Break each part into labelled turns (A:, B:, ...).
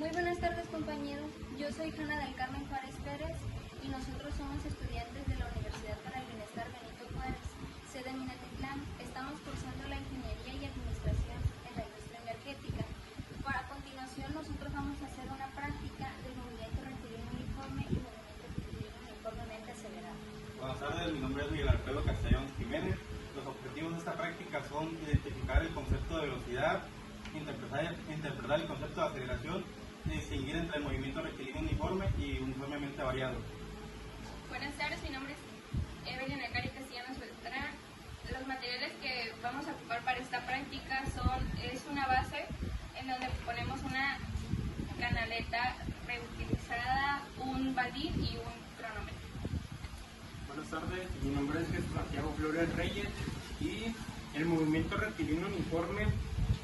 A: Muy buenas tardes, compañeros. Yo soy Hanna del Carmen Juárez Pérez y nosotros somos estudiantes de la Universidad para el Bienestar Benito Juárez, sede Minatitlán. Estamos cursando la Ingeniería y Administración en la industria energética. A continuación, nosotros vamos a hacer una práctica del movimiento rectilíneo uniforme y movimiento rectilíneo uniformemente acelerado.
B: Buenas tardes, mi nombre es Miguel Alfredo Castellón Jiménez. Los objetivos de esta práctica son identificar el concepto de velocidad, interpretar el concepto de aceleración y distinguir entre el movimiento rectilíneo uniforme y uniformemente variado.
C: Buenas tardes, mi nombre es Evelyn Acari Castellanos Beltrán. Los materiales que vamos a ocupar para esta práctica es una base en donde ponemos una canaleta reutilizada, un balín y un cronómetro.
D: Buenas tardes, mi nombre es Jesús Santiago Flores Reyes y el movimiento rectilíneo uniforme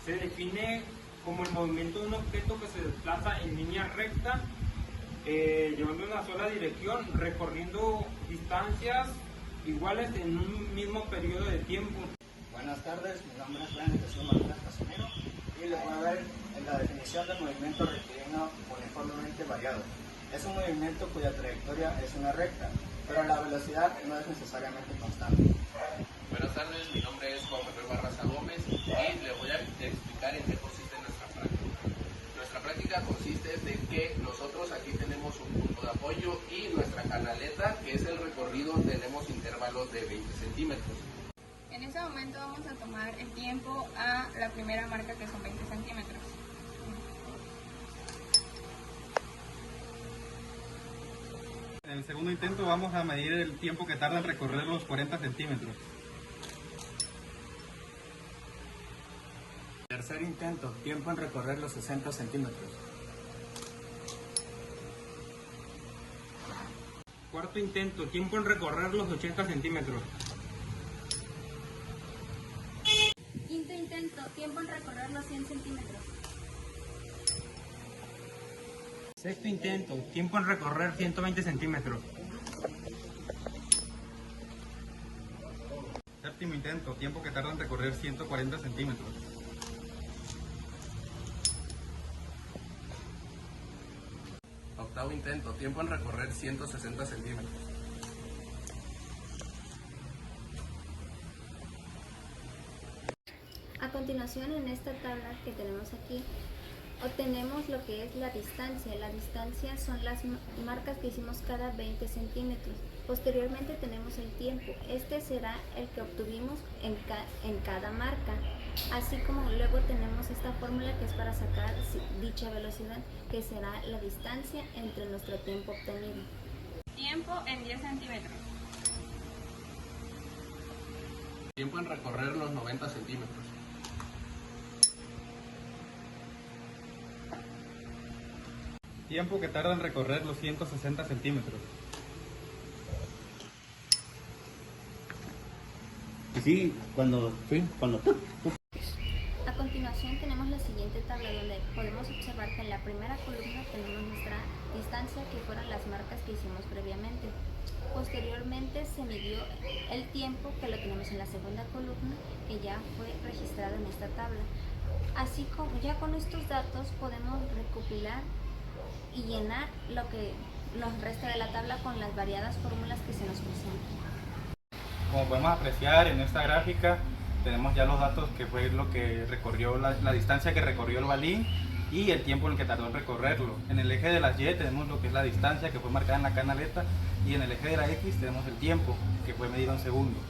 D: se define como el movimiento de un objeto que se desplaza en línea recta, llevando una sola dirección, recorriendo distancias iguales en un mismo periodo de tiempo.
E: Buenas tardes, mi nombre es Juan Jesús Martínez Casimiro y les voy a ver la definición del movimiento rectilíneo uniformemente variado. Es un movimiento cuya trayectoria es una recta, pero la velocidad no es necesariamente constante.
F: Buenas tardes, mi nombre es Juan Manuel Barraza Gómez y les voy a explicar en qué consiste nuestra práctica. Nuestra práctica consiste en que nosotros aquí tenemos un punto de apoyo y nuestra canaleta, que es el recorrido, tenemos intervalos de 20 centímetros.
C: En ese momento vamos a tomar el tiempo a la primera marca, que son 20 centímetros.
B: En el segundo intento vamos a medir el tiempo que tarda en recorrer los 40 centímetros.
E: Tercer intento, tiempo en recorrer los 60 centímetros.
D: Cuarto intento, tiempo en recorrer los 80 centímetros.
A: Quinto intento, tiempo en recorrer los 100 centímetros.
D: Sexto intento, tiempo en recorrer 120 centímetros.
B: Séptimo intento, tiempo que tarda en recorrer 140 centímetros.
F: Octavo intento, tiempo en recorrer 160 centímetros.
A: A continuación, en esta tabla que tenemos aquí, obtenemos lo que es la distancia. La distancia son las marcas que hicimos cada 20 centímetros. Posteriormente tenemos el tiempo. Este será el que obtuvimos en cada marca. Así como luego tenemos esta fórmula que es para sacar dicha velocidad, que será la distancia entre nuestro tiempo obtenido.
C: Tiempo en 10 centímetros.
F: Tiempo en recorrer los 90 centímetros.
B: Tiempo que tarda en recorrer los 160 centímetros.
E: Sí, cuando
A: A continuación tenemos la siguiente tabla donde podemos observar que en la primera columna tenemos nuestra distancia, que fueron las marcas que hicimos previamente. Posteriormente se midió el tiempo, que lo tenemos en la segunda columna, que ya fue registrado en esta tabla. Así como ya con estos datos podemos recopilar y llenar lo que nos resta de la tabla con las variadas fórmulas que se nos presentan.
B: Como podemos apreciar en esta gráfica, tenemos ya los datos que fue lo que recorrió, la distancia que recorrió el balín y el tiempo en el que tardó en recorrerlo. En el eje de las Y tenemos lo que es la distancia que fue marcada en la canaleta y en el eje de la X tenemos el tiempo que fue medido en segundos.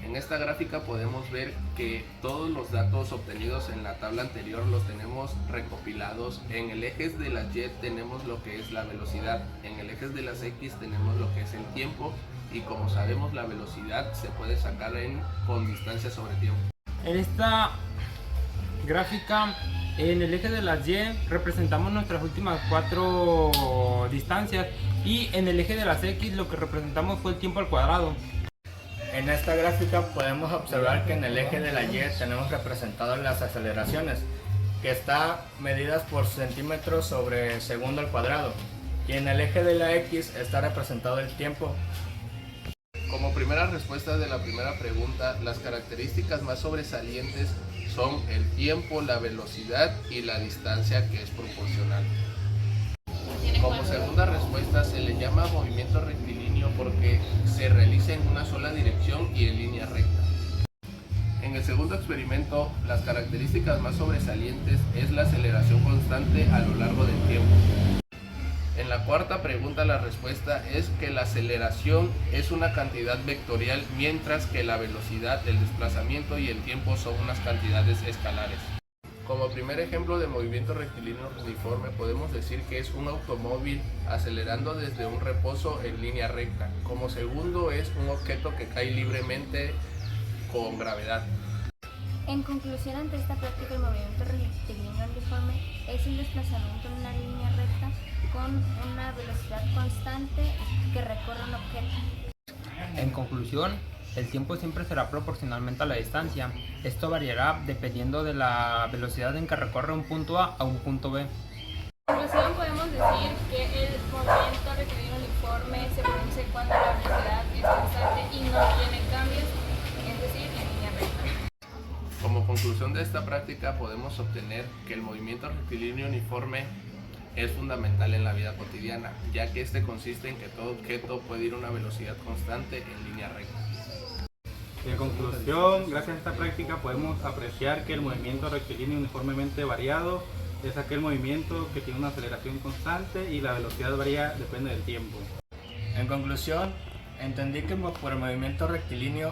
F: En esta gráfica podemos ver que todos los datos obtenidos en la tabla anterior los tenemos recopilados. En el eje de las Y tenemos lo que es la velocidad, en el eje de las X tenemos lo que es el tiempo y como sabemos la velocidad se puede sacar con distancia sobre tiempo.
D: En esta gráfica, en el eje de las Y representamos nuestras últimas 4 distancias y en el eje de las X lo que representamos fue el tiempo al cuadrado.
E: en esta gráfica podemos observar que en el eje de la Y tenemos representadas las aceleraciones, que están medidas por centímetros sobre segundo al cuadrado, y en el eje de la X está representado el tiempo.
F: Como primera respuesta de la primera pregunta, las características más sobresalientes son el tiempo, la velocidad y la distancia que es proporcional. Como segunda respuesta se le llama movimiento rectilíneo porque se realiza en una sola dirección y en línea recta. En el segundo experimento, las características más sobresalientes es la aceleración constante a lo largo del tiempo. En la cuarta pregunta la respuesta es que la aceleración es una cantidad vectorial mientras que la velocidad, el desplazamiento y el tiempo son unas cantidades escalares. Como primer ejemplo de movimiento rectilíneo uniforme podemos decir que es un automóvil acelerando desde un reposo en línea recta. Como segundo es un objeto que cae libremente con gravedad.
A: En conclusión, ante esta práctica, el movimiento rectilíneo uniforme es el desplazamiento en una línea recta con una velocidad constante que recorre un objeto.
G: En conclusión, el tiempo siempre será proporcionalmente a la distancia. Esto variará dependiendo de la velocidad en que recorre un punto A un punto B.
C: En conclusión, podemos decir que el movimiento rectilíneo uniforme se produce cuando la velocidad es constante y no tiene cambios, es decir, en línea recta.
F: Como conclusión de esta práctica podemos obtener que el movimiento rectilíneo uniforme es fundamental en la vida cotidiana, ya que este consiste en que todo objeto puede ir a una velocidad constante en línea recta.
B: En conclusión, gracias a esta práctica podemos apreciar que el movimiento rectilíneo uniformemente variado es aquel movimiento que tiene una aceleración constante y la velocidad varía depende del tiempo.
E: En conclusión, entendí que por el movimiento rectilíneo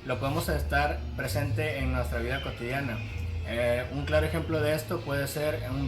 E: lo podemos estar presente en nuestra vida cotidiana. Un claro ejemplo de esto puede ser